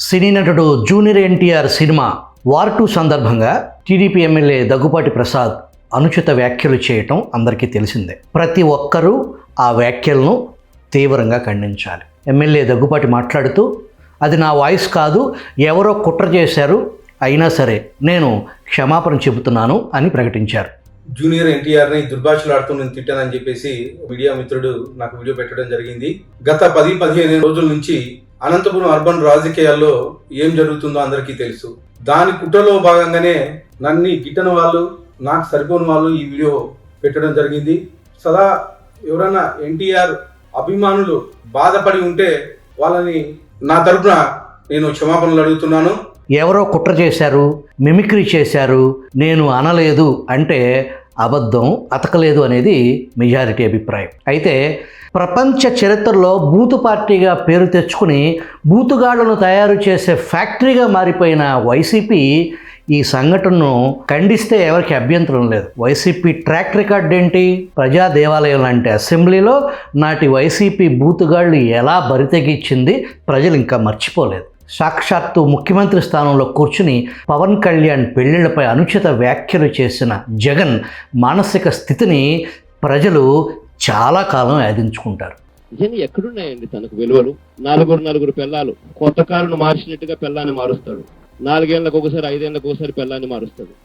సినీ నటుడు junior NTR cinema war 2 సందర్భంగా TDP MLA Daggubati Prasad అనుచిత వ్యాఖ్యలు చేయటం అందరికీ తెలిసిందే. ప్రతి ఒక్కరూ ఆ వ్యాఖ్యలను తీవ్రంగా ఖండించాలి. ఎమ్మెల్యే దగ్గుపాటి మాట్లాడుతూ, అది నా వాయిస్ కాదు, ఎవరో కుట్ర చేశారు, అయినా సరే నేను క్షమాపణ చెబుతున్నాను అని ప్రకటించారు. జూనియర్ ఎన్టీఆర్ని దుర్భాషలాడుతూ నేను తిట్టానని చెప్పేసి మీడియా మిత్రుడు నాకు వీడియో పెట్టడం జరిగింది. గత 10-15 రోజుల నుంచి అనంతపురం అర్బన్ రాజకీయాల్లో ఏం జరుగుతుందో అందరికీ తెలుసు. దాని కుట్రలో భాగంగానే నన్ను గిట్టని వాళ్ళు, నాకు సరిపోని వాళ్ళు ఈ వీడియో పెట్టడం జరిగింది. సదా ఎవరైనా ఎన్టీఆర్ అభిమానులు బాధపడి ఉంటే వాళ్ళని నా తరపున నేను క్షమాపణలు అడుగుతున్నాను. ఎవరో కుట్ర చేశారు, మిమిక్రీ చేశారు, నేను అనలేదు అంటే అబద్ధం, అతకలేదు అనేది మెజారిటీ అభిప్రాయం. అయితే ప్రపంచ చరిత్రలో బూతు పార్టీగా పేరు తెచ్చుకుని బూతుగాళ్లను తయారు చేసే ఫ్యాక్టరీగా మారిపోయిన వైసీపీ ఈ సంఘటనను ఖండిస్తే ఎవరికి అభ్యంతరం లేదు. వైసీపీ ట్రాక్ రికార్డ్ ఏంటి? ప్రజా దేవాలయం లాంటి అసెంబ్లీలో నాటి వైసీపీ బూతుగాళ్ళు ఎలా బరితెగించింది ప్రజలు ఇంకా మర్చిపోలేదు. సాక్షాత్తు ముఖ్యమంత్రి స్థానంలో కూర్చుని పవన్ కళ్యాణ్ పెళ్లిళ్లపై అనుచిత వ్యాఖ్యలు చేసిన జగన్ మానసిక స్థితిని ప్రజలు చాలా కాలం యాదించుకుంటారు. నిజంగా ఎక్కడున్నాయండి తనకు విలువలు? నలుగురు పిల్లలు, కొత్త కారును మార్చినట్టుగా పిల్లాన్ని మారుస్తాడు. 4 ఏళ్ళకు ఒకసారి 5 ఏళ్ళకు ఒకసారి పిల్లాన్ని మారుస్తాడు.